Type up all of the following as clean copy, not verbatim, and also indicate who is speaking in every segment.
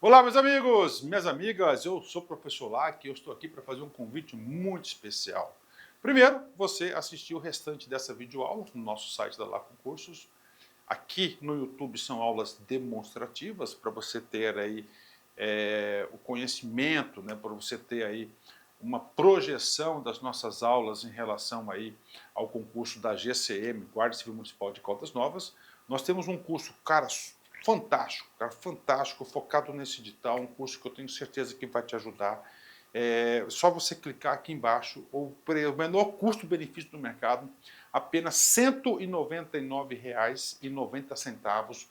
Speaker 1: Olá, meus amigos, minhas amigas, eu sou o professor Lac e eu estou aqui para fazer um convite muito especial. Primeiro, você assistir o restante dessa videoaula no nosso site da Lacon Cursos. Aqui no YouTube são aulas demonstrativas para você ter aí o conhecimento, né, para você ter aí uma projeção das nossas aulas em relação aí ao concurso da GCM, Guarda Civil Municipal de Caldas Novas. Nós temos um curso, cara, fantástico, focado nesse edital, um curso que eu tenho certeza que vai te ajudar. Só você clicar aqui embaixo, o menor custo-benefício do mercado, apenas R$ 199,90,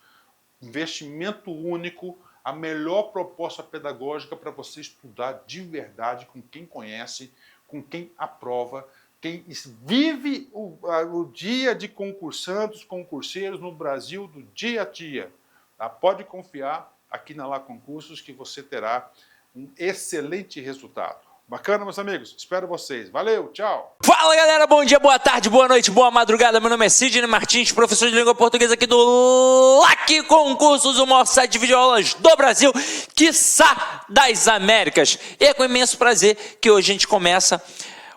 Speaker 1: investimento único, a melhor proposta pedagógica para você estudar de verdade com quem conhece, com quem aprova, quem vive o dia de concursantes, concurseiros no Brasil do dia a dia. Tá? Pode confiar aqui na Lacon Cursos que você terá um excelente resultado. Bacana, meus amigos? Espero vocês. Valeu, tchau!
Speaker 2: Fala, galera! Bom dia, boa tarde, boa noite, boa madrugada. Meu nome é Sidney Martins, professor de língua portuguesa aqui do Lacon Cursos, o maior site de videoaulas do Brasil, quiçá das Américas. E é com imenso prazer que hoje a gente começa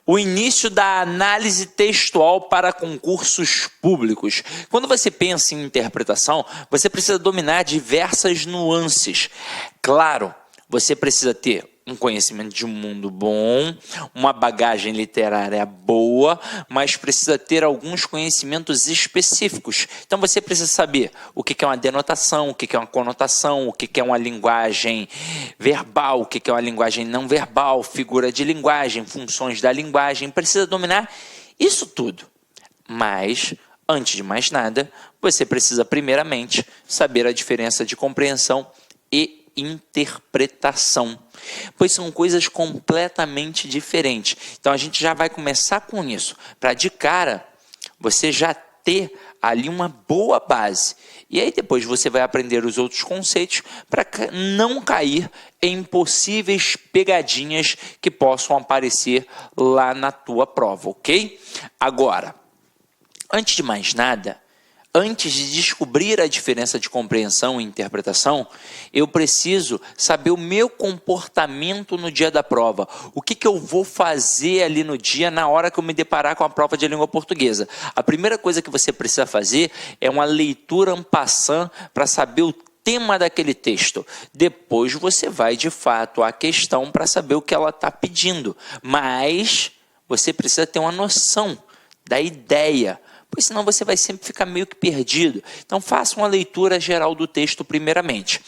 Speaker 2: o início da análise textual para concursos públicos. Quando você pensa em interpretação, você precisa dominar diversas nuances. Claro, você precisa ter um conhecimento de mundo bom, uma bagagem literária boa, mas precisa ter alguns conhecimentos específicos. Então você precisa saber o que é uma denotação, o que é uma conotação, o que é uma linguagem verbal, o que é uma linguagem não verbal, figura de linguagem, funções da linguagem. Precisa dominar isso tudo. Mas, antes de mais nada, você precisa primeiramente saber a diferença de compreensão e interpretação, pois são coisas completamente diferentes. Então a gente já vai começar com isso, para de cara você já ter ali uma boa base. E aí depois você vai aprender os outros conceitos para não cair em possíveis pegadinhas que possam aparecer lá na tua prova, ok? Agora, antes de mais nada, antes de descobrir a diferença de compreensão e interpretação, eu preciso saber o meu comportamento no dia da prova. O que eu vou fazer ali no dia, na hora que eu me deparar com a prova de língua portuguesa. A primeira coisa que você precisa fazer é uma leitura en passant para saber o tema daquele texto. Depois você vai, de fato, à questão para saber o que ela está pedindo. Mas você precisa ter uma noção da ideia, pois senão você vai sempre ficar meio que perdido. Então faça uma leitura geral do texto primeiramente.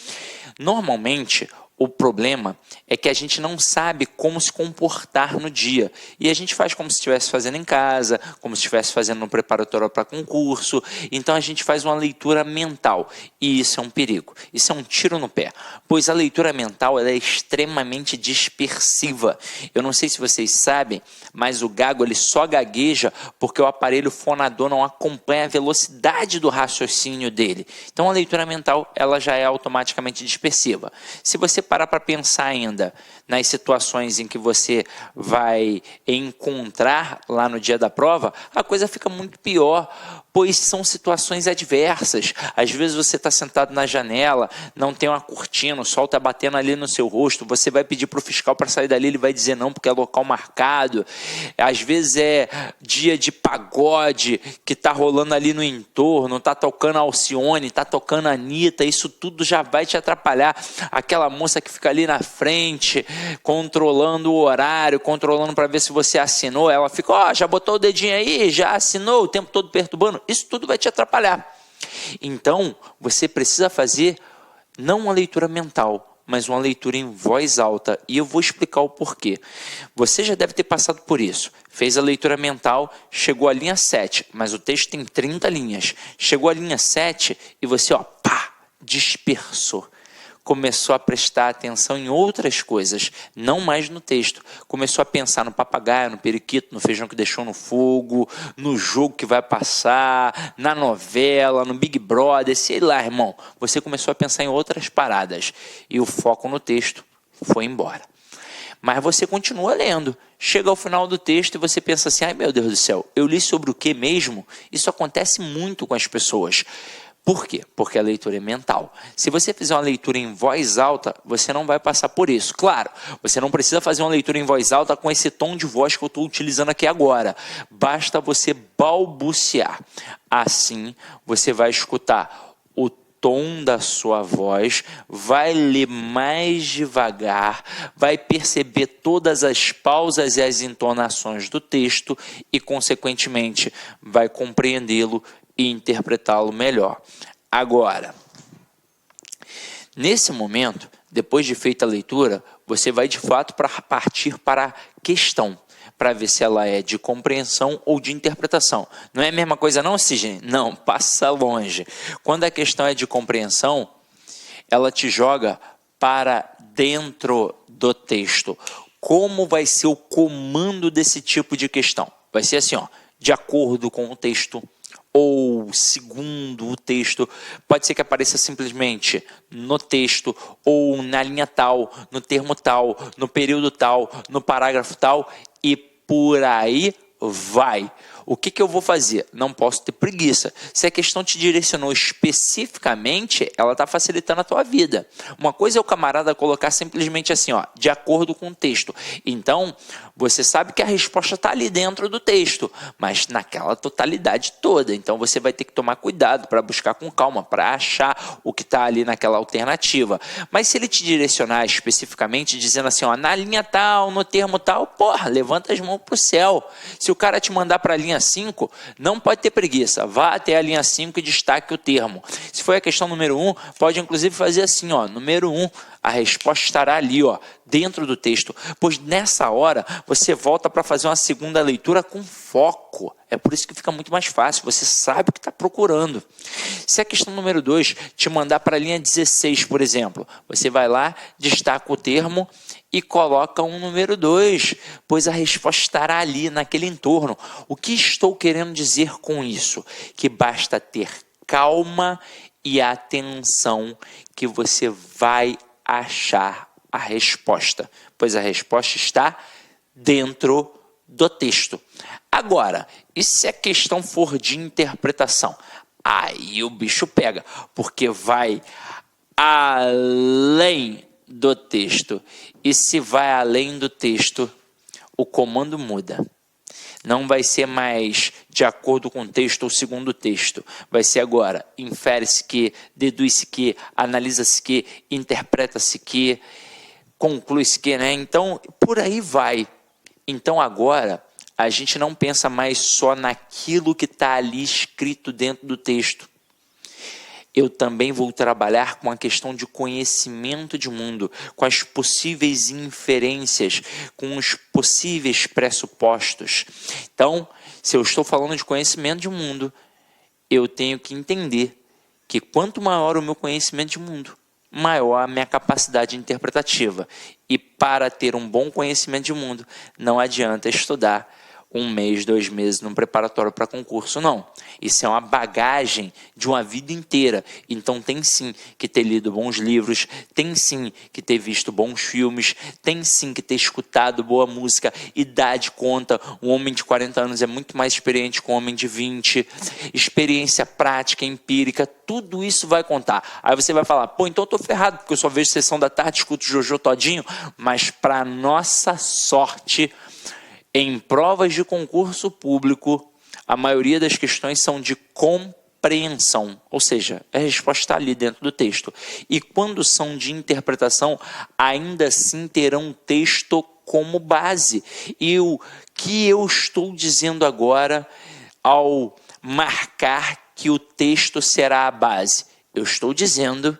Speaker 2: Normalmente, o problema é que a gente não sabe como se comportar no dia. E a gente faz como se estivesse fazendo em casa, como se estivesse fazendo no preparatório para concurso. Então a gente faz uma leitura mental. E isso é um perigo. Isso é um tiro no pé. Pois a leitura mental ela é extremamente dispersiva. Eu não sei se vocês sabem, mas o gago ele só gagueja porque o aparelho fonador não acompanha a velocidade do raciocínio dele. Então a leitura mental ela já é automaticamente dispersiva. Se você parar para pensar ainda nas situações em que você vai encontrar lá no dia da prova, a coisa fica muito pior, pois são situações adversas. Às vezes você está sentado na janela, não tem uma cortina, o sol está batendo ali no seu rosto, você vai pedir para o fiscal para sair dali, ele vai dizer não, porque é local marcado. Às vezes é dia de pagode que está rolando ali no entorno, está tocando Alcione, está tocando Anitta, isso tudo já vai te atrapalhar. Aquela moça que fica ali na frente, controlando o horário, controlando para ver se você assinou, ela fica, já botou o dedinho aí, já assinou, o tempo todo perturbando, isso tudo vai te atrapalhar. Então, você precisa fazer não uma leitura mental, mas uma leitura em voz alta, e eu vou explicar o porquê. Você já deve ter passado por isso. Fez a leitura mental, chegou à linha 7, mas o texto tem 30 linhas. Chegou à linha 7 e você, dispersou. Começou a prestar atenção em outras coisas, não mais no texto. Começou a pensar no papagaio, no periquito, no feijão que deixou no fogo, no jogo que vai passar, na novela, no Big Brother, sei lá, irmão. Você começou a pensar em outras paradas e o foco no texto foi embora. Mas você continua lendo. Chega ao final do texto e você pensa assim, ai meu Deus do céu, eu li sobre o que mesmo? Isso acontece muito com as pessoas. Por quê? Porque a leitura é mental. Se você fizer uma leitura em voz alta, você não vai passar por isso. Claro, você não precisa fazer uma leitura em voz alta com esse tom de voz que eu estou utilizando aqui agora. Basta você balbuciar. Assim, você vai escutar o tom da sua voz, vai ler mais devagar, vai perceber todas as pausas e as entonações do texto e, consequentemente, vai compreendê-lo e interpretá-lo melhor. Agora, nesse momento, depois de feita a leitura, você vai de fato partir para a questão, para ver se ela é de compreensão ou de interpretação. Não é a mesma coisa não, Sidney? Não, passa longe. Quando a questão é de compreensão, ela te joga para dentro do texto. Como vai ser o comando desse tipo de questão? Vai ser assim, ó, de acordo com o texto, ou segundo o texto, pode ser que apareça simplesmente no texto, ou na linha tal, no termo tal, no período tal, no parágrafo tal, e por aí vai. O que eu vou fazer? Não posso ter preguiça. Se a questão te direcionou especificamente, ela está facilitando a tua vida. Uma coisa é o camarada colocar simplesmente assim, ó, de acordo com o texto. Então, você sabe que a resposta está ali dentro do texto, mas naquela totalidade toda. Então, você vai ter que tomar cuidado para buscar com calma, para achar o que está ali naquela alternativa. Mas se ele te direcionar especificamente, dizendo assim, ó, na linha tal, no termo tal, porra, levanta as mãos para o céu. Se o cara te mandar para a linha 5, não pode ter preguiça, vá até a linha 5 e destaque o termo. Se for a questão número 1, pode inclusive fazer assim, ó, número 1, a resposta estará ali, ó, dentro do texto, pois nessa hora você volta para fazer uma segunda leitura com foco. É por isso que fica muito mais fácil, você sabe o que está procurando. Se a questão número 2 te mandar para a linha 16, por exemplo, você vai lá, destaca o termo e coloca um número 2, pois a resposta estará ali, naquele entorno. O que estou querendo dizer com isso? Que basta ter calma e atenção que você vai achar a resposta, pois a resposta está dentro do texto. Agora, e se a questão for de interpretação? Aí o bicho pega, porque vai além do texto. E se vai além do texto, o comando muda. Não vai ser mais de acordo com o texto ou segundo o texto. Vai ser agora, infere-se que, deduz-se que, analisa-se que, interpreta-se que, conclui-se que, né? Então, por aí vai. Então, agora, a gente não pensa mais só naquilo que está ali escrito dentro do texto. Eu também vou trabalhar com a questão de conhecimento de mundo, com as possíveis inferências, com os possíveis pressupostos. Então, se eu estou falando de conhecimento de mundo, eu tenho que entender que quanto maior o meu conhecimento de mundo, maior a minha capacidade interpretativa. E para ter um bom conhecimento de mundo, não adianta estudar 1 mês, 2 meses num preparatório para concurso, não. Isso é uma bagagem de uma vida inteira. Então tem sim que ter lido bons livros, tem sim que ter visto bons filmes, tem sim que ter escutado boa música. Idade conta, um homem de 40 anos é muito mais experiente que um homem de 20. Experiência prática, empírica, tudo isso vai contar. Aí você vai falar, pô, então eu tô ferrado, porque eu só vejo Sessão da Tarde, escuto Jojo todinho. Mas para nossa sorte, em provas de concurso público, a maioria das questões são de compreensão, ou seja, a resposta está ali dentro do texto. E quando são de interpretação, ainda assim terão texto como base. E o que eu estou dizendo agora ao marcar que o texto será a base? Eu estou dizendo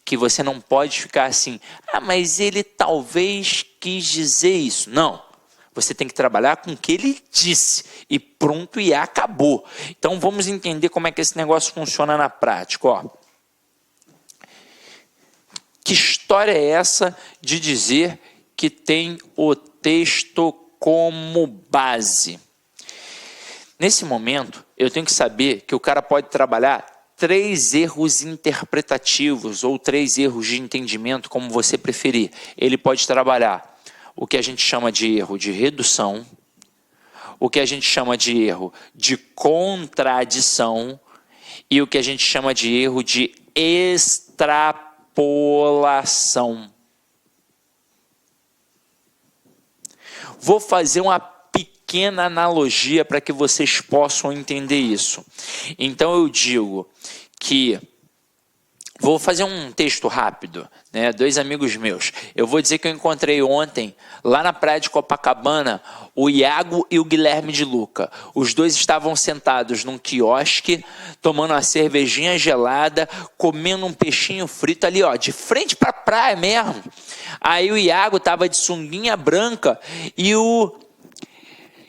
Speaker 2: que você não pode ficar assim, mas ele talvez quis dizer isso. Não. Você tem que trabalhar com o que ele disse e pronto, e acabou. Então vamos entender como é que esse negócio funciona na prática. Ó. Que história é essa de dizer que tem o texto como base? Nesse momento, eu tenho que saber que o cara pode trabalhar 3 erros interpretativos ou 3 erros de entendimento, como você preferir. Ele pode trabalhar o que a gente chama de erro de redução, o que a gente chama de erro de contradição e o que a gente chama de erro de extrapolação. Vou fazer uma pequena analogia para que vocês possam entender isso. Então eu digo que vou fazer um texto rápido, né? 2 amigos meus. Eu vou dizer que eu encontrei ontem, lá na praia de Copacabana, o Iago e o Guilherme de Luca. Os dois estavam sentados num quiosque, tomando uma cervejinha gelada, comendo um peixinho frito ali, ó, de frente para a praia mesmo. Aí o Iago estava de sunguinha branca e o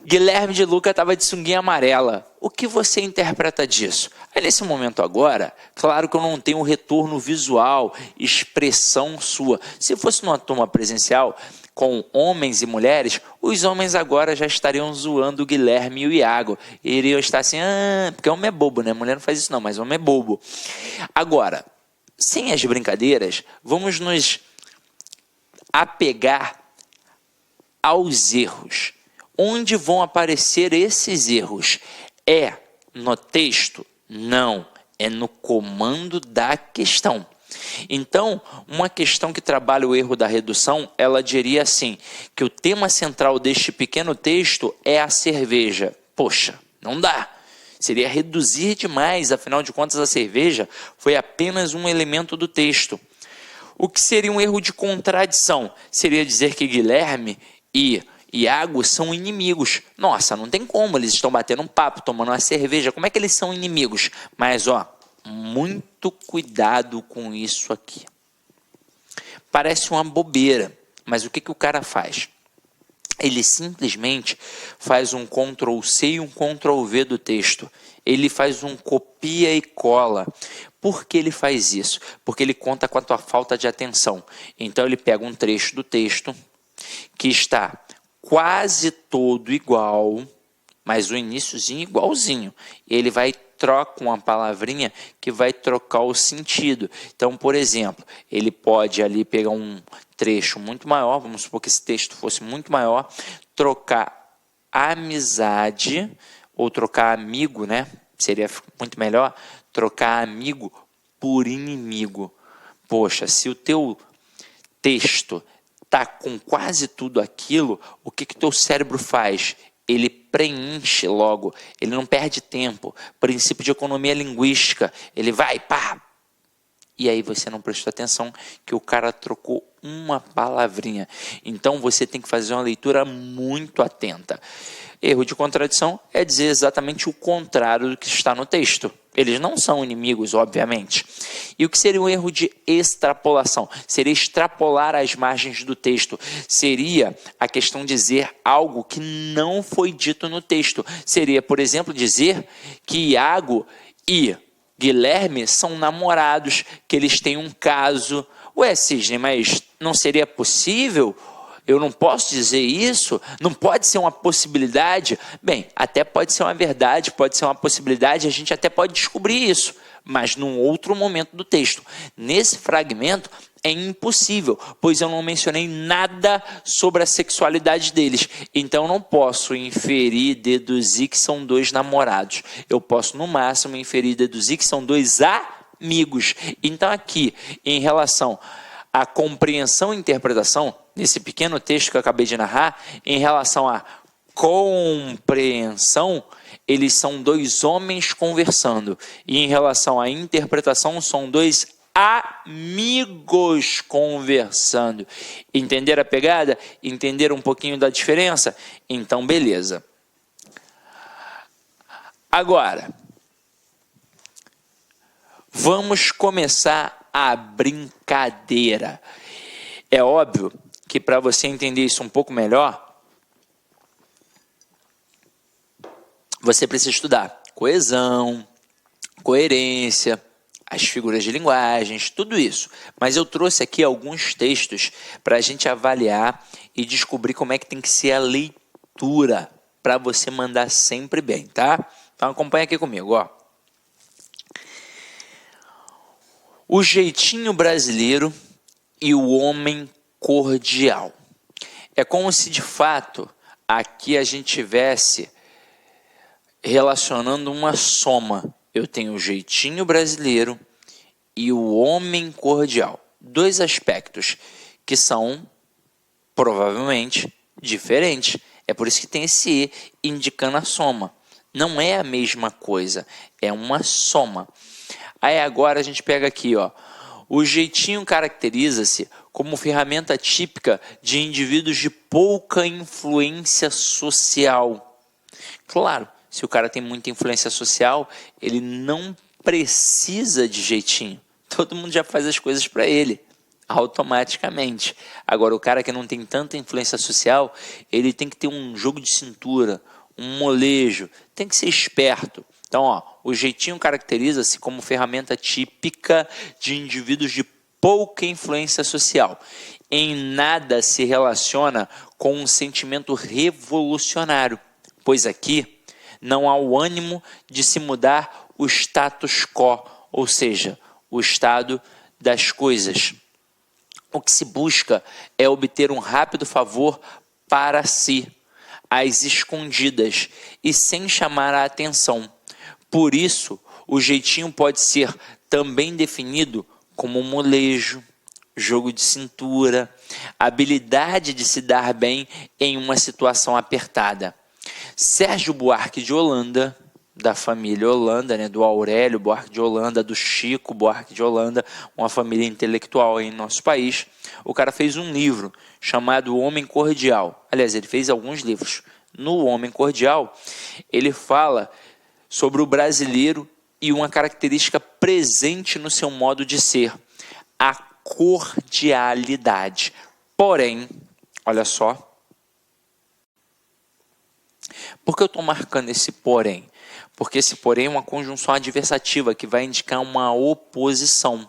Speaker 2: Guilherme de Luca estava de sunguinha amarela. O que você interpreta disso? Aí nesse momento agora, claro que eu não tenho retorno visual, expressão sua. Se fosse numa turma presencial com homens e mulheres, os homens agora já estariam zoando o Guilherme e o Iago. Iriam estar assim, porque homem é bobo, né? Mulher não faz isso não, mas homem é bobo. Agora, sem as brincadeiras, vamos nos apegar aos erros. Onde vão aparecer esses erros? É no texto? Não, é no comando da questão. Então, uma questão que trabalha o erro da redução, ela diria assim, que o tema central deste pequeno texto é a cerveja. Poxa, não dá. Seria reduzir demais, afinal de contas a cerveja foi apenas um elemento do texto. O que seria um erro de contradição? Seria dizer que Guilherme e Iago são inimigos. Nossa, não tem como, eles estão batendo um papo, tomando uma cerveja, como é que eles são inimigos? Mas, ó, muito cuidado com isso aqui. Parece uma bobeira, mas o que o cara faz? Ele simplesmente faz um Ctrl+C e um Ctrl+V do texto. Ele faz um copia e cola. Por que ele faz isso? Porque ele conta com a tua falta de atenção. Então ele pega um trecho do texto que está quase todo igual, mas o iniciozinho igualzinho. Ele vai troca uma palavrinha que vai trocar o sentido. Então, por exemplo, ele pode ali pegar um trecho muito maior, vamos supor que esse texto fosse muito maior, trocar amizade, ou trocar amigo, né? Seria muito melhor, trocar amigo por inimigo. Poxa, se o teu texto tá com quase tudo aquilo, o que teu cérebro faz? Ele preenche logo, ele não perde tempo. Princípio de economia linguística, ele vai, pá! E aí você não prestou atenção que o cara trocou uma palavrinha. Então você tem que fazer uma leitura muito atenta. Erro de contradição é dizer exatamente o contrário do que está no texto. Eles não são inimigos, obviamente. E o que seria um erro de extrapolação? Seria extrapolar as margens do texto. Seria a questão de dizer algo que não foi dito no texto. Seria, por exemplo, dizer que Iago e Guilherme são namorados, que eles têm um caso. Ué, Cisne, mas não seria possível? Eu não posso dizer isso? Não pode ser uma possibilidade? Bem, até pode ser uma verdade, pode ser uma possibilidade, a gente até pode descobrir isso, mas num outro momento do texto. Nesse fragmento é impossível, pois eu não mencionei nada sobre a sexualidade deles. Então eu não posso inferir, deduzir que são 2 namorados. Eu posso, no máximo, inferir, deduzir que são 2 amigos. Então aqui, em relação à compreensão e interpretação, nesse pequeno texto que eu acabei de narrar, em relação à compreensão, eles são 2 homens conversando. E em relação à interpretação, são 2 amigos conversando. Entenderam a pegada? Entenderam um pouquinho da diferença? Então, beleza. Agora, vamos começar a brincadeira. É óbvio que para você entender isso um pouco melhor, você precisa estudar coesão, coerência, as figuras de linguagens, tudo isso. Mas eu trouxe aqui alguns textos para a gente avaliar e descobrir como é que tem que ser a leitura para você mandar sempre bem, tá? Então acompanha aqui comigo, ó. O jeitinho brasileiro e o homem cordial. É como se de fato aqui a gente tivesse relacionando uma soma. eu tenho o jeitinho brasileiro e o homem cordial. Dois aspectos que são provavelmente diferentes. É por isso que tem esse E indicando a soma. Não é a mesma coisa, é uma soma. Aí agora a gente pega aqui, ó. O jeitinho caracteriza-se como ferramenta típica de indivíduos de pouca influência social. Claro, se o cara tem muita influência social, ele não precisa de jeitinho. Todo mundo já faz as coisas para ele, automaticamente. Agora, o cara que não tem tanta influência social, ele tem que ter um jogo de cintura, um molejo, tem que ser esperto. Então, ó, o jeitinho caracteriza-se como ferramenta típica de indivíduos de pouca influência social. Em nada se relaciona com um sentimento revolucionário, pois aqui não há o ânimo de se mudar o status quo, ou seja, o estado das coisas. O que se busca é obter um rápido favor para si, às escondidas e sem chamar a atenção. Por isso, o jeitinho pode ser também definido como molejo, jogo de cintura, habilidade de se dar bem em uma situação apertada. Sérgio Buarque de Holanda, da família Holanda, né, do Aurélio Buarque de Holanda, do Chico Buarque de Holanda, uma família intelectual em nosso país. O cara fez um livro chamado O Homem Cordial. Aliás, ele fez alguns livros. No Homem Cordial, ele fala sobre o brasileiro e uma característica presente no seu modo de ser, a cordialidade. Porém, olha só, por que eu estou marcando esse porém? Porque esse porém é uma conjunção adversativa que vai indicar uma oposição.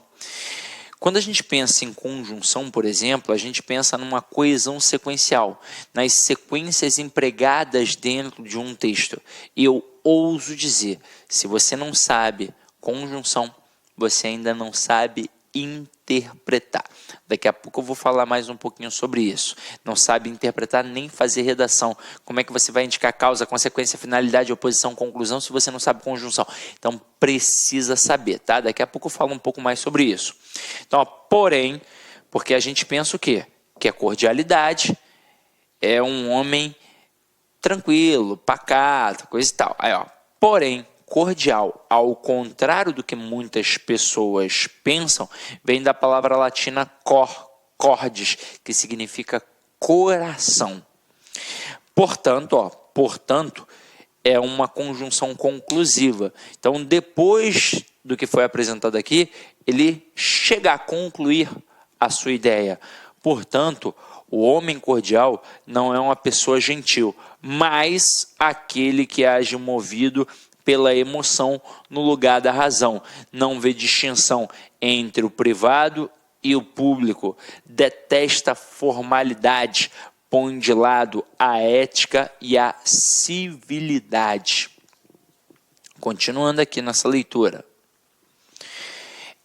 Speaker 2: Quando a gente pensa em conjunção, por exemplo, a gente pensa numa coesão sequencial, nas sequências empregadas dentro de um texto. E eu ouso dizer, se você não sabe conjunção, você ainda não sabe interpretar. Daqui a pouco eu vou falar mais um pouquinho sobre isso. Não sabe interpretar nem fazer redação. Como é que você vai indicar causa, consequência, finalidade, oposição, conclusão, se você não sabe conjunção? Então precisa saber, tá? Daqui a pouco eu falo um pouco mais sobre isso. Então, ó, porém, porque a gente pensa o quê? Que a cordialidade é um homem tranquilo, pacato, coisa e tal. Aí, ó, porém, cordial, ao contrário do que muitas pessoas pensam, vem da palavra latina cordis, que significa coração. Portanto, é uma conjunção conclusiva. Então, depois do que foi apresentado aqui, ele chega a concluir a sua ideia. Portanto, o homem cordial não é uma pessoa gentil, mas aquele que age movido pela emoção no lugar da razão. Não vê distinção entre o privado e o público. Detesta formalidade, põe de lado a ética e a civilidade. Continuando aqui nessa leitura.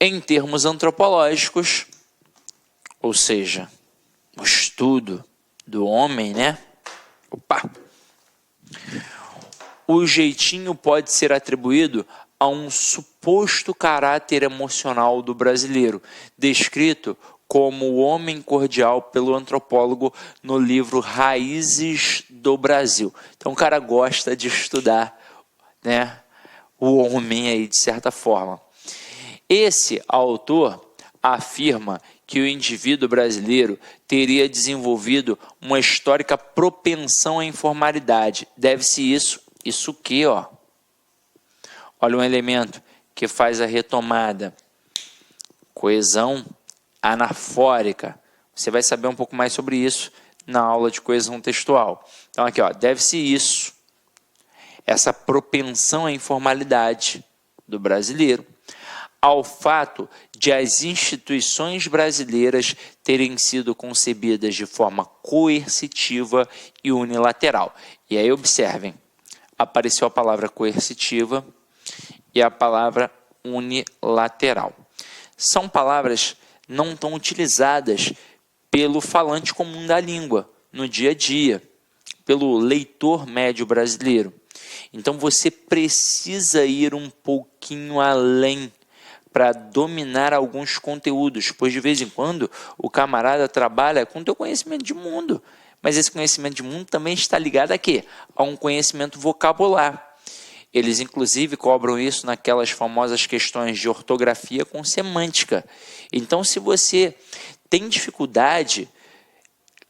Speaker 2: Em termos antropológicos, ou seja, o estudo do homem, né? O jeitinho pode ser atribuído a um suposto caráter emocional do brasileiro, descrito como o homem cordial pelo antropólogo no livro Raízes do Brasil. Então o cara gosta de estudar, né, o homem aí de certa forma. Esse autor afirma que o indivíduo brasileiro teria desenvolvido uma histórica propensão à informalidade. Deve-se isso que, ó. Olha um elemento que faz a retomada. Coesão anafórica. Você vai saber um pouco mais sobre isso na aula de coesão textual. Então aqui, ó, deve-se essa propensão à informalidade do brasileiro, ao fato de as instituições brasileiras terem sido concebidas de forma coercitiva e unilateral. E aí observem, apareceu a palavra coercitiva e a palavra unilateral. São palavras não tão utilizadas pelo falante comum da língua, no dia a dia, pelo leitor médio brasileiro. Então você precisa ir um pouquinho além para dominar alguns conteúdos, pois de vez em quando o camarada trabalha com o teu conhecimento de mundo, mas esse conhecimento de mundo também está ligado a quê? A um conhecimento vocabular. Eles inclusive cobram isso naquelas famosas questões de ortografia com semântica. Então, se você tem dificuldade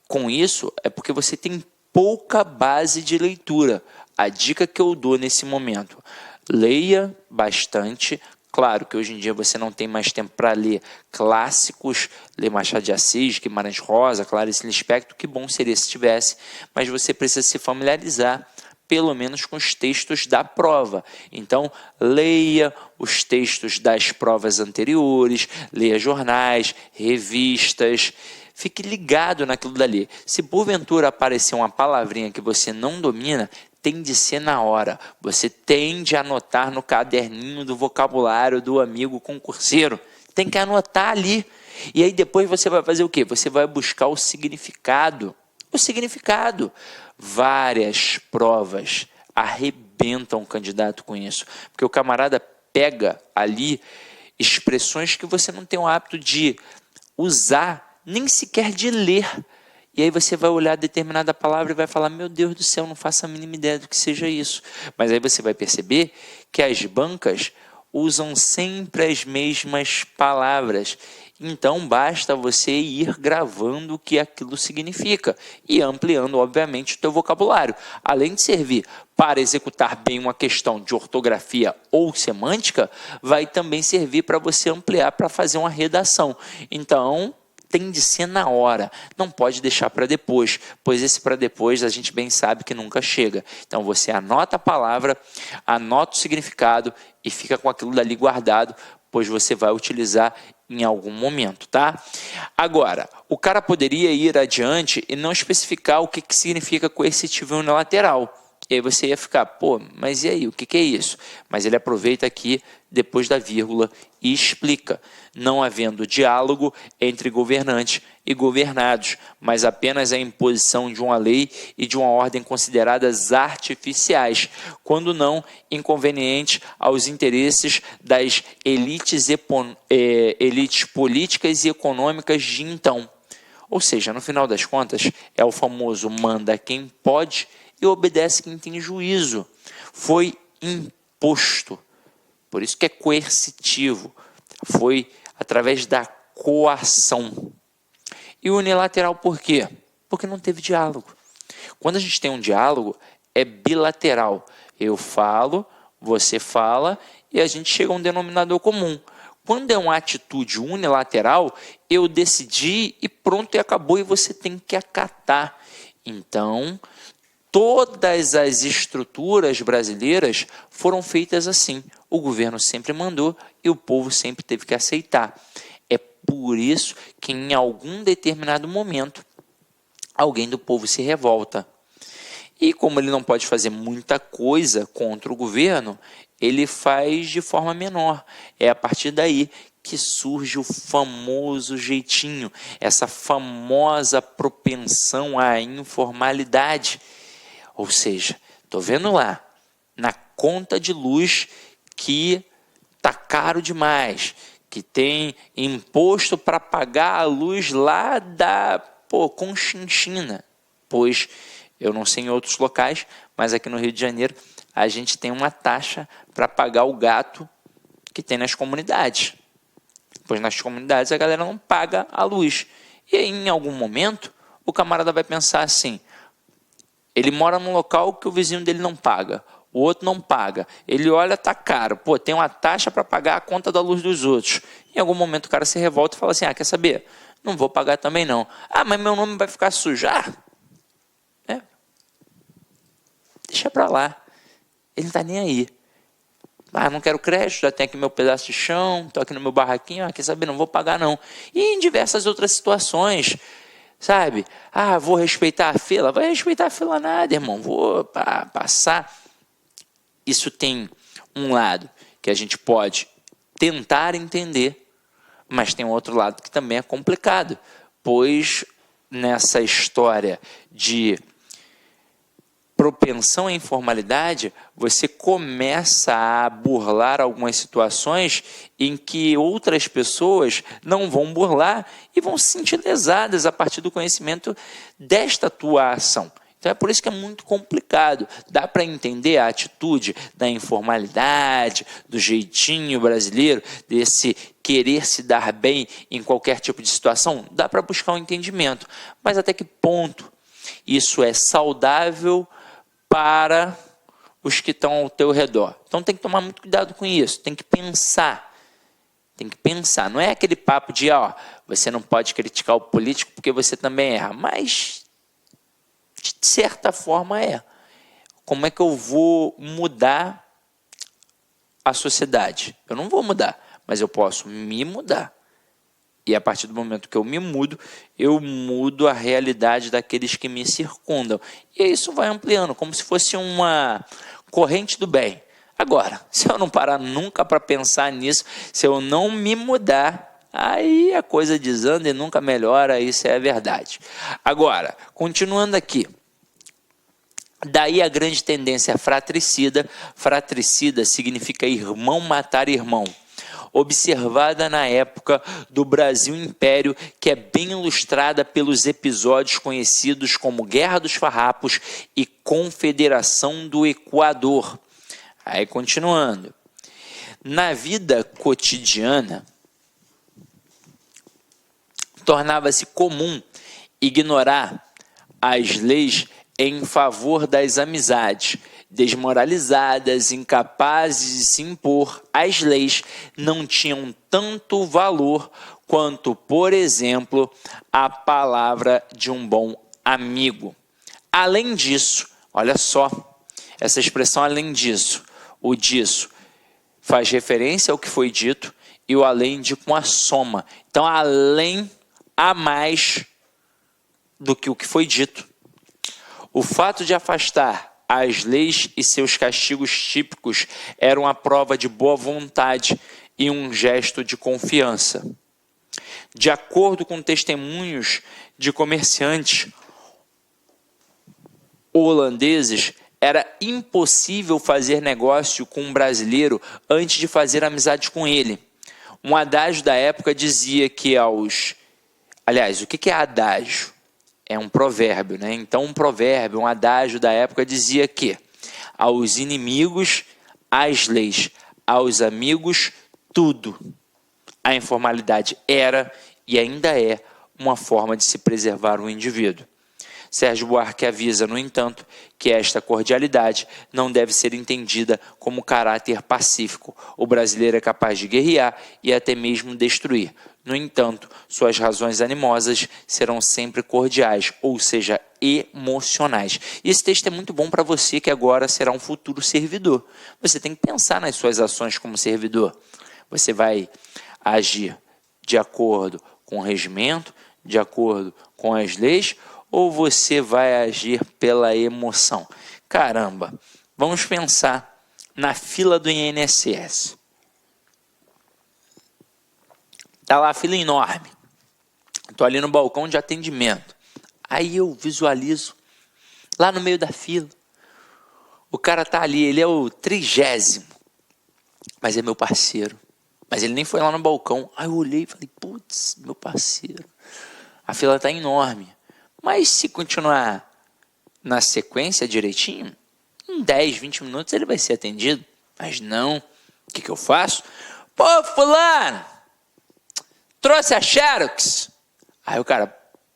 Speaker 2: com isso, é porque você tem pouca base de leitura. A dica que eu dou nesse momento: leia bastante. Claro que hoje em dia você não tem mais tempo para ler clássicos, ler Machado de Assis, Guimarães Rosa, Clarice Lispector, que bom seria se tivesse, mas você precisa se familiarizar pelo menos com os textos da prova. Então, leia os textos das provas anteriores, leia jornais, revistas, fique ligado naquilo dali. Se porventura aparecer uma palavrinha que você não domina, tem de ser na hora. Você tem de anotar no caderninho do vocabulário do amigo concurseiro. Tem que anotar ali. E aí depois você vai fazer o quê? Você vai buscar o significado. O significado. Várias provas arrebentam o candidato com isso. Porque o camarada pega ali expressões que você não tem o hábito de usar, nem sequer de ler. E aí você vai olhar determinada palavra e vai falar: meu Deus do céu, não faço a mínima ideia do que seja isso. Mas aí você vai perceber que as bancas usam sempre as mesmas palavras. Então basta você ir gravando o que aquilo significa e ampliando, obviamente, o teu vocabulário. Além de servir para executar bem uma questão de ortografia ou semântica, vai também servir para você ampliar para fazer uma redação. Então, tem de ser na hora, não pode deixar para depois, pois esse para depois a gente bem sabe que nunca chega. Então você anota a palavra, anota o significado e fica com aquilo dali guardado, pois você vai utilizar em algum momento, tá? Agora, o cara poderia ir adiante e não especificar o que significa coercitivo unilateral. E aí você ia ficar: pô, mas e aí, o que é isso? Mas ele aproveita aqui, depois da vírgula, e explica: não havendo diálogo entre governantes e governados, mas apenas a imposição de uma lei e de uma ordem consideradas artificiais, quando não inconvenientes aos interesses das elites políticas e econômicas de então. Ou seja, no final das contas, é o famoso manda quem pode e obedece quem tem juízo. Foi imposto. Por isso que é coercitivo. Foi através da coação. E unilateral por quê? Porque não teve diálogo. Quando a gente tem um diálogo, é bilateral. Eu falo, você fala e a gente chega a um denominador comum. Quando é uma atitude unilateral, eu decidi e pronto, e acabou, e você tem que acatar. Então, todas as estruturas brasileiras foram feitas assim. O governo sempre mandou e o povo sempre teve que aceitar. É por isso que em algum determinado momento alguém do povo se revolta. E como ele não pode fazer muita coisa contra o governo, ele faz de forma menor. É a partir daí que surge o famoso jeitinho, essa famosa propensão à informalidade. Ou seja, estou vendo lá, na conta de luz, que está caro demais, que tem imposto para pagar a luz lá da Conchinchina, pois eu não sei em outros locais, mas aqui no Rio de Janeiro a gente tem uma taxa para pagar o gato que tem nas comunidades, pois nas comunidades a galera não paga a luz. E aí, em algum momento, o camarada vai pensar assim: ele mora num local que o vizinho dele não paga, o outro não paga. Ele olha, tá caro. Pô, tem uma taxa para pagar a conta da luz dos outros. Em algum momento o cara se revolta e fala assim: quer saber? Não vou pagar também não. Mas meu nome vai ficar sujo. Deixa para lá. Ele não tá nem aí. Não quero crédito, já tenho aqui meu pedaço de chão, estou aqui no meu barraquinho, quer saber? Não vou pagar não. E em diversas outras situações, sabe? Vou respeitar a fila. Vai respeitar a fila nada, irmão. Vou passar. Isso tem um lado que a gente pode tentar entender, mas tem um outro lado que também é complicado, pois nessa história de propensão à informalidade, você começa a burlar algumas situações em que outras pessoas não vão burlar e vão se sentir lesadas a partir do conhecimento desta tua ação. Então é por isso que é muito complicado. Dá para entender a atitude da informalidade, do jeitinho brasileiro, desse querer se dar bem em qualquer tipo de situação? Dá para buscar um entendimento. Mas até que ponto isso é saudável para os que estão ao teu redor? Então tem que tomar muito cuidado com isso. Tem que pensar. Tem que pensar. Não é aquele papo de, você não pode criticar o político porque você também erra. Mas de certa forma Como é que eu vou mudar a sociedade? Eu não vou mudar, mas eu posso me mudar. E a partir do momento que eu me mudo, eu mudo a realidade daqueles que me circundam. E isso vai ampliando, como se fosse uma corrente do bem. Agora, se eu não parar nunca para pensar nisso, se eu não me mudar, aí a coisa desanda e nunca melhora, isso é a verdade. Agora, continuando aqui. Daí a grande tendência fratricida. Fratricida significa irmão matar irmão. Observada na época do Brasil Império, que é bem ilustrada pelos episódios conhecidos como Guerra dos Farrapos e Confederação do Equador. Aí continuando. Na vida cotidiana, tornava-se comum ignorar as leis em favor das amizades. Desmoralizadas, incapazes de se impor, as leis não tinham tanto valor quanto, por exemplo, a palavra de um bom amigo. Além disso, olha só, essa expressão além disso, o disso, faz referência ao que foi dito e o além de com a soma. Então, além, a mais do que o que foi dito. O fato de afastar as leis e seus castigos típicos eram a prova de boa vontade e um gesto de confiança. De acordo com testemunhos de comerciantes holandeses, era impossível fazer negócio com um brasileiro antes de fazer amizade com ele. Um adágio da época dizia que Aliás, o que é adágio? É um provérbio, né? Então, um provérbio, um adágio da época dizia que aos inimigos, as leis, aos amigos, tudo. A informalidade era e ainda é uma forma de se preservar o indivíduo. Sérgio Buarque avisa, no entanto, que esta cordialidade não deve ser entendida como caráter pacífico. O brasileiro é capaz de guerrear e até mesmo destruir. No entanto, suas razões animosas serão sempre cordiais, ou seja, emocionais. E esse texto é muito bom para você que agora será um futuro servidor. Você tem que pensar nas suas ações como servidor. Você vai agir de acordo com o regimento, de acordo com as leis, ou você vai agir pela emoção? Caramba, vamos pensar na fila do INSS. Está lá a fila enorme. Estou ali no balcão de atendimento. Aí eu visualizo, lá no meio da fila, o cara está ali, ele é o 30º, mas é meu parceiro. Mas ele nem foi lá no balcão. Aí eu olhei e falei, putz, meu parceiro. A fila está enorme. Mas se continuar na sequência direitinho, em 10, 20 minutos ele vai ser atendido. Mas não. O que eu faço? Pô, fulano, trouxe a Xerox? Aí o cara,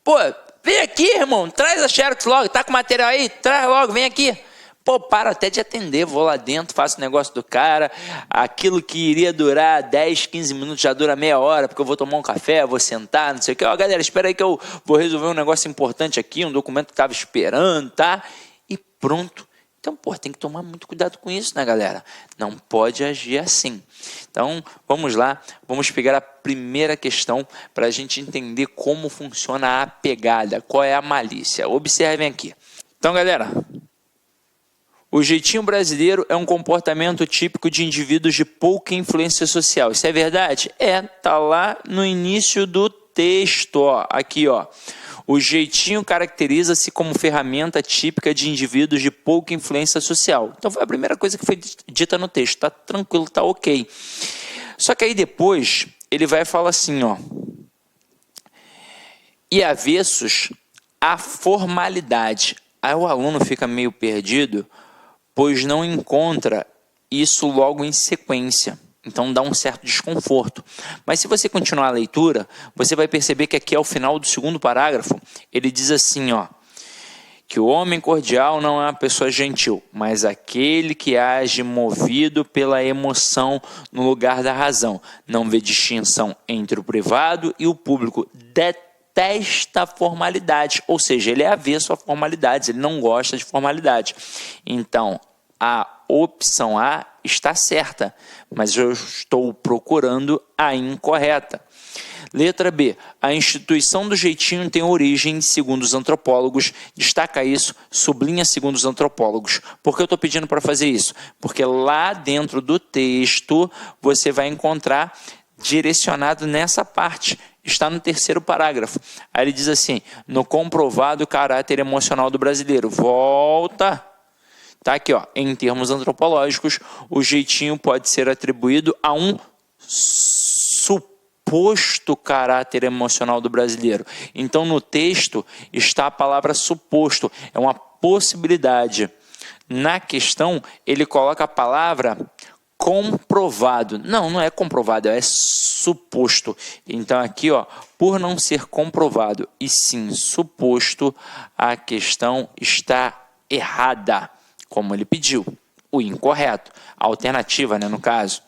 Speaker 2: pô, vem aqui, irmão, traz a Xerox logo. Tá com material aí? Traz logo, vem aqui. Pô, paro até de atender, vou lá dentro, faço o negócio do cara, aquilo que iria durar 10, 15 minutos já dura meia hora, porque eu vou tomar um café, vou sentar, não sei o que. Ó, galera, espera aí que eu vou resolver um negócio importante aqui, um documento que estava esperando, tá? E pronto. Então, pô, tem que tomar muito cuidado com isso, né, galera? Não pode agir assim. Então, vamos lá, vamos pegar a primeira questão para a gente entender como funciona a pegada, qual é a malícia. Observem aqui. Então, galera, o jeitinho brasileiro é um comportamento típico de indivíduos de pouca influência social. Isso é verdade? Tá lá no início do texto, ó. Aqui, ó. O jeitinho caracteriza-se como ferramenta típica de indivíduos de pouca influência social. Então foi a primeira coisa que foi dita no texto. Tá tranquilo, tá ok. Só que aí depois ele vai falar assim, ó. E avessos à formalidade. Aí o aluno fica meio perdido, pois não encontra isso logo em sequência. Então dá um certo desconforto. Mas se você continuar a leitura, você vai perceber que aqui ao final do segundo parágrafo, ele diz assim, ó, que o homem cordial não é uma pessoa gentil, mas aquele que age movido pela emoção no lugar da razão. Não vê distinção entre o privado e o público. Detesta formalidades, ou seja, ele é avesso a formalidades, ele não gosta de formalidade. Então, a opção A está certa, mas eu estou procurando a incorreta. Letra B. A instituição do jeitinho tem origem, segundo os antropólogos. Destaca isso, sublinha segundo os antropólogos. Por que eu estou pedindo para fazer isso? Porque lá dentro do texto você vai encontrar direcionado nessa parte. Está no terceiro parágrafo. Aí ele diz assim, no comprovado caráter emocional do brasileiro. Volta. Tá aqui, ó. Em termos antropológicos, o jeitinho pode ser atribuído a um suposto caráter emocional do brasileiro. Então, no texto está a palavra suposto. É uma possibilidade. Na questão, ele coloca a palavra comprovado. Não, não é comprovado, é suposto. Então, aqui, ó, por não ser comprovado e sim suposto, a questão está errada. Como ele pediu, o incorreto, a alternativa, né, no caso.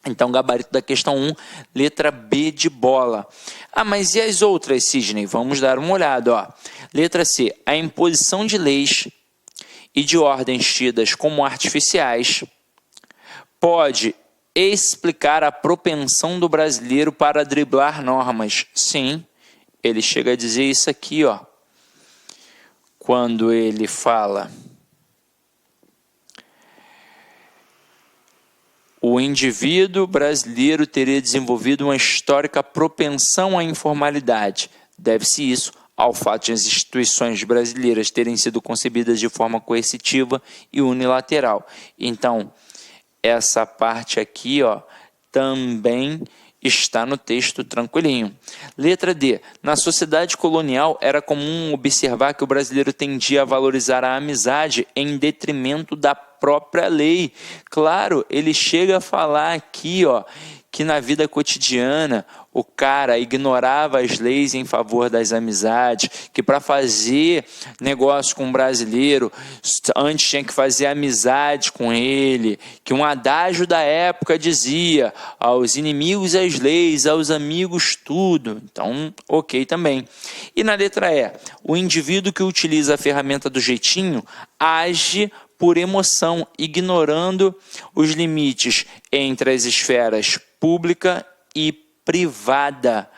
Speaker 2: Então, gabarito da questão 1, letra B de bola. Ah, mas e as outras, Sidney? Vamos dar uma olhada, ó. Letra C, a imposição de leis e de ordens tidas como artificiais pode explicar a propensão do brasileiro para driblar normas. Sim, ele chega a dizer isso aqui, ó. Quando ele fala... O indivíduo brasileiro teria desenvolvido uma histórica propensão à informalidade. Deve-se isso ao fato de as instituições brasileiras terem sido concebidas de forma coercitiva e unilateral. Então, essa parte aqui, ó, também está no texto tranquilinho. Letra D. Na sociedade colonial era comum observar que o brasileiro tendia a valorizar a amizade em detrimento da própria lei. Claro, ele chega a falar aqui, ó, que na vida cotidiana o cara ignorava as leis em favor das amizades, que para fazer negócio com um brasileiro, antes tinha que fazer amizade com ele, que um adágio da época dizia, aos inimigos as leis, aos amigos tudo. Então, ok também. E na letra E, o indivíduo que utiliza a ferramenta do jeitinho age por emoção, ignorando os limites entre as esferas pública e privada.